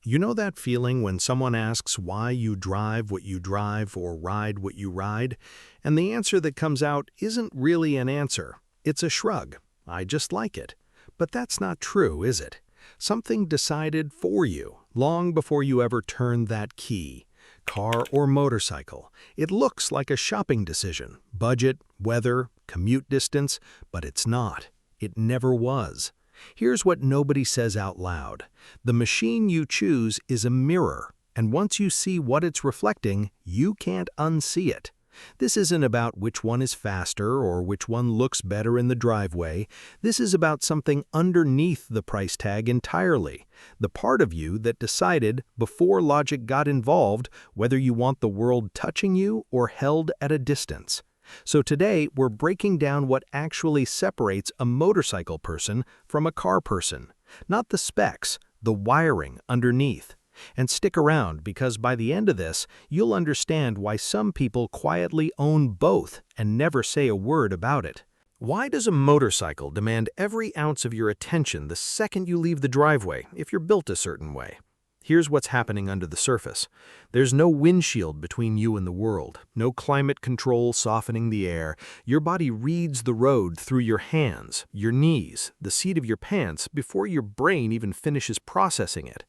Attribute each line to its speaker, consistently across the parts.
Speaker 1: You know that feeling when someone asks why you drive what you drive or ride what you ride, and the answer that comes out isn't really an answer. It's a shrug. I just like it. But that's not true, is it? Something decided for you, long before you ever turned that key. Car or motorcycle. It looks like a shopping decision. Budget, weather, commute distance, but it's not. It never was. Here's what nobody says out loud. The machine you choose is a mirror, and once you see what it's reflecting, you can't unsee it. This isn't about which one is faster or which one looks better in the driveway. This is about something underneath the price tag entirely. The part of you that decided, before logic got involved, whether you want the world touching you or held at a distance. So today, we're breaking down what actually separates a motorcycle person from a car person. Not the specs, the wiring underneath. And stick around, because by the end of this, you'll understand why some people quietly own both and never say a word about it. Why does a motorcycle demand every ounce of your attention the second you leave the driveway, if you're built a certain way? Here's what's happening under the surface. There's no windshield between you and the world, no climate control softening the air. Your body reads the road through your hands, your knees, the seat of your pants before your brain even finishes processing it.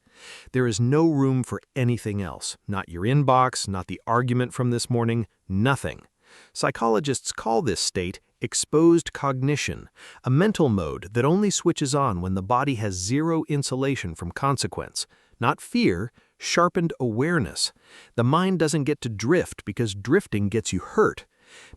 Speaker 1: There is no room for anything else, not your inbox, not the argument from this morning, nothing. Psychologists call this state exposed cognition, a mental mode that only switches on when the body has zero insulation from consequence. Not fear, sharpened awareness. The mind doesn't get to drift because drifting gets you hurt.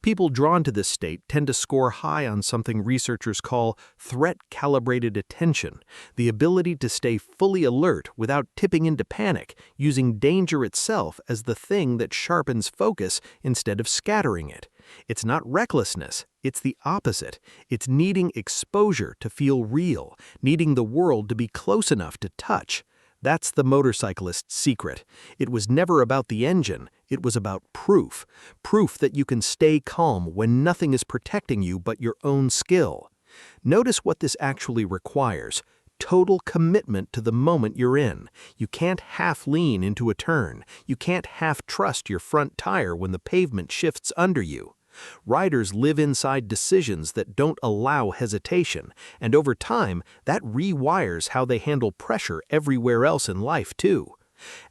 Speaker 1: People drawn to this state tend to score high on something researchers call threat-calibrated attention, the ability to stay fully alert without tipping into panic, using danger itself as the thing that sharpens focus instead of scattering it. It's not recklessness, it's the opposite. It's needing exposure to feel real, needing the world to be close enough to touch. That's the motorcyclist's secret. It was never about the engine, it was about proof. Proof that you can stay calm when nothing is protecting you but your own skill. Notice what this actually requires. Total commitment to the moment you're in. You can't half lean into a turn. You can't half trust your front tire when the pavement shifts under you. Riders live inside decisions that don't allow hesitation, and over time, that rewires how they handle pressure everywhere else in life, too.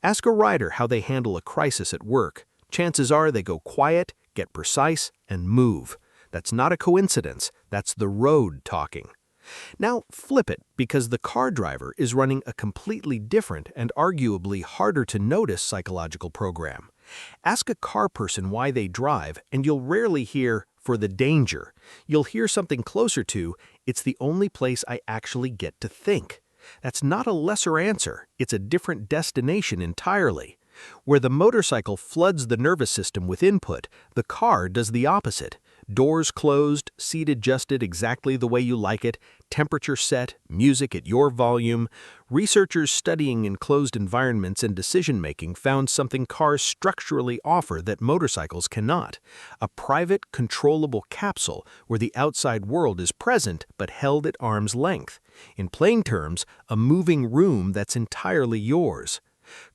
Speaker 1: Ask a rider how they handle a crisis at work. Chances are they go quiet, get precise, and move. That's not a coincidence, that's the road talking. Now flip it, because the car driver is running a completely different and arguably harder to notice psychological program. Ask a car person why they drive, and you'll rarely hear, for the danger. You'll hear something closer to, it's the only place I actually get to think. That's not a lesser answer, it's a different destination entirely. Where the motorcycle floods the nervous system with input, the car does the opposite. Doors closed, seat adjusted exactly the way you like it, temperature set, music at your volume. Researchers studying enclosed environments and decision-making found something cars structurally offer that motorcycles cannot. A private, controllable capsule where the outside world is present but held at arm's length. In plain terms, a moving room that's entirely yours.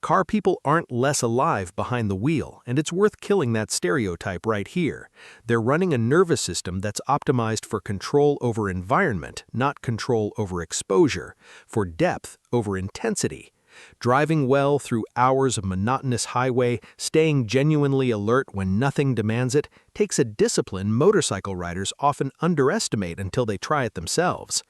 Speaker 1: Car people aren't less alive behind the wheel, and it's worth killing that stereotype right here. They're running a nervous system that's optimized for control over environment, not control over exposure, for depth over intensity. Driving well through hours of monotonous highway, staying genuinely alert when nothing demands it, takes a discipline motorcycle riders often underestimate until they try it themselves.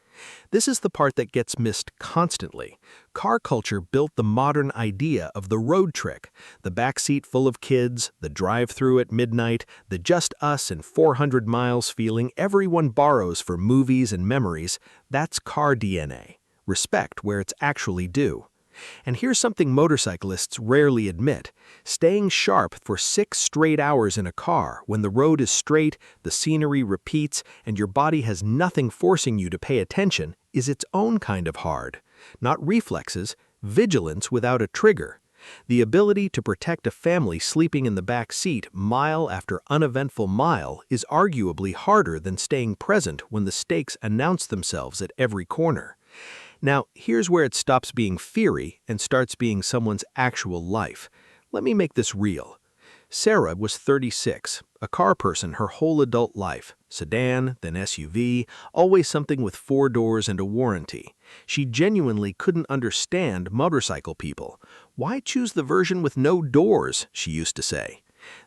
Speaker 1: This is the part that gets missed constantly. Car culture built the modern idea of the road trick, the backseat full of kids, the drive-through at midnight, the just us and 400 miles feeling everyone borrows for movies and memories. That's car DNA. Respect where it's actually due. And here's something motorcyclists rarely admit. Staying sharp for 6 straight hours in a car when the road is straight, the scenery repeats, and your body has nothing forcing you to pay attention is its own kind of hard. Not reflexes, vigilance without a trigger. The ability to protect a family sleeping in the back seat mile after uneventful mile is arguably harder than staying present when the stakes announce themselves at every corner. Now, here's where it stops being theory and starts being someone's actual life. Let me make this real. Sarah was 36, a car person her whole adult life. Sedan, then SUV, always something with 4 doors and a warranty. She genuinely couldn't understand motorcycle people. Why choose the version with no doors, she used to say.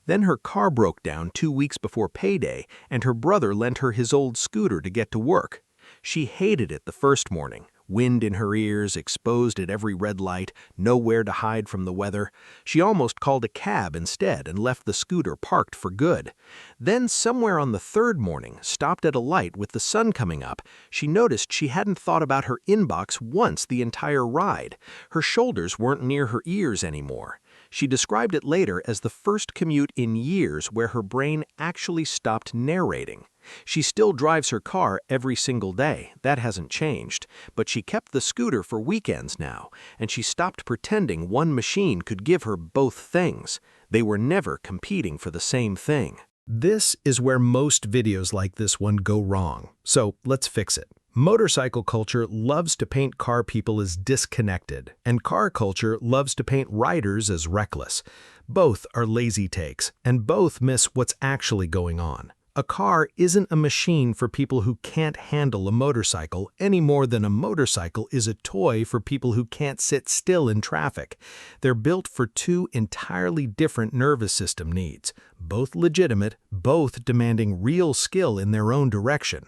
Speaker 1: Then her car broke down 2 weeks before payday, and her brother lent her his old scooter to get to work. She hated it the first morning. Wind in her ears, exposed at every red light, nowhere to hide from the weather. She almost called a cab instead and left the scooter parked for good. Then, somewhere on the 3rd morning, stopped at a light with the sun coming up, she noticed she hadn't thought about her inbox once the entire ride. Her shoulders weren't near her ears anymore. She described it later as the first commute in years where her brain actually stopped narrating. She still drives her car every single day, that hasn't changed, but she kept the scooter for weekends now, and she stopped pretending one machine could give her both things. They were never competing for the same thing. This is where most videos like this one go wrong, so let's fix it. Motorcycle culture loves to paint car people as disconnected, and car culture loves to paint riders as reckless. Both are lazy takes, and both miss what's actually going on. A car isn't a machine for people who can't handle a motorcycle any more than a motorcycle is a toy for people who can't sit still in traffic. They're built for 2 entirely different nervous system needs, both legitimate, both demanding real skill in their own direction.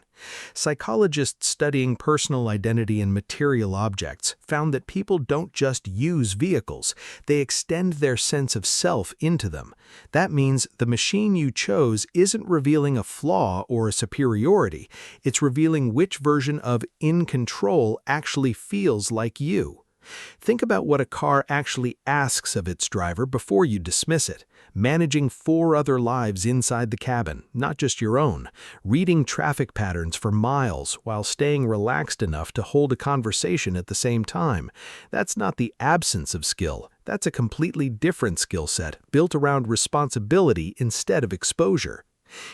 Speaker 1: Psychologists studying personal identity in material objects found that people don't just use vehicles, they extend their sense of self into them. That means the machine you chose isn't revealing a flaw or a superiority, it's revealing which version of in control actually feels like you. Think about what a car actually asks of its driver before you dismiss it. Managing 4 other lives inside the cabin, not just your own. Reading traffic patterns for miles while staying relaxed enough to hold a conversation at the same time. That's not the absence of skill. That's a completely different skill set, built around responsibility instead of exposure.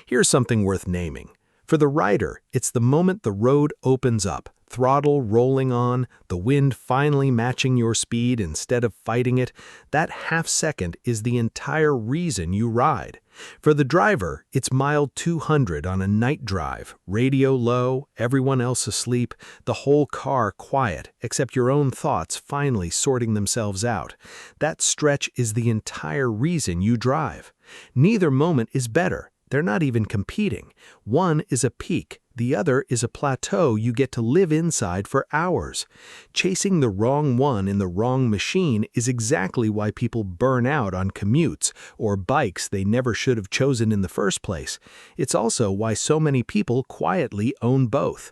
Speaker 1: Here's something worth naming. For the rider, it's the moment the road opens up. Throttle rolling on, the wind finally matching your speed instead of fighting it, that half second is the entire reason you ride. For the driver, it's mile 200 on a night drive, radio low, everyone else asleep, the whole car quiet, except your own thoughts finally sorting themselves out. That stretch is the entire reason you drive. Neither moment is better. They're not even competing. One is a peak. The other is a plateau you get to live inside for hours. Chasing the wrong one in the wrong machine is exactly why people burn out on commutes or bikes they never should have chosen in the first place. It's also why so many people quietly own both.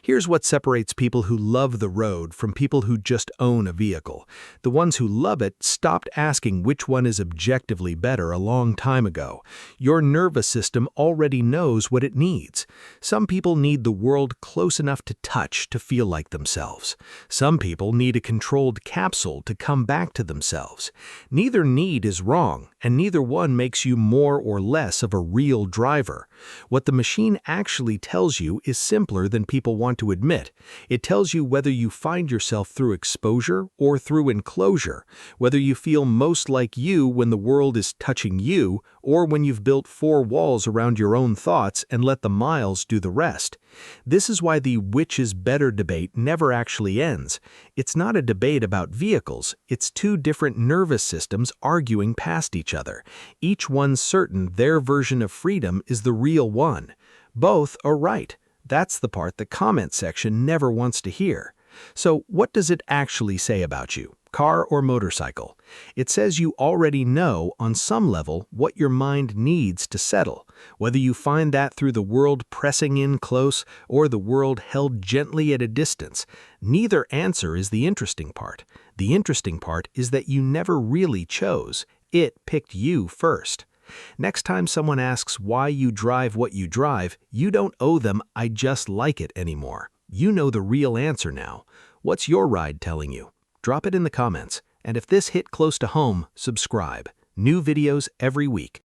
Speaker 1: Here's what separates people who love the road from people who just own a vehicle. The ones who love it stopped asking which one is objectively better a long time ago. Your nervous system already knows what it needs. Some people need the world close enough to touch to feel like themselves. Some people need a controlled capsule to come back to themselves. Neither need is wrong, and neither one makes you more or less of a real driver. What the machine actually tells you is simpler than people want to admit. It tells you whether you find yourself through exposure or through enclosure, whether you feel most like you when the world is touching you, or when you've built 4 walls around your own thoughts and let the miles do the rest. This is why the which is better debate never actually ends. It's not a debate about vehicles, it's 2 different nervous systems arguing past each other, each one certain their version of freedom is the real one. Both are right. That's the part the comment section never wants to hear. So what does it actually say about you, car or motorcycle? It says you already know on some level what your mind needs to settle, whether you find that through the world pressing in close or the world held gently at a distance. Neither answer is the interesting part. The interesting part is that you never really chose. It picked you first. Next time someone asks why you drive what you drive, you don't owe them "I just like it" anymore. You know the real answer now. What's your ride telling you? Drop it in the comments. And if this hit close to home, subscribe. New videos every week.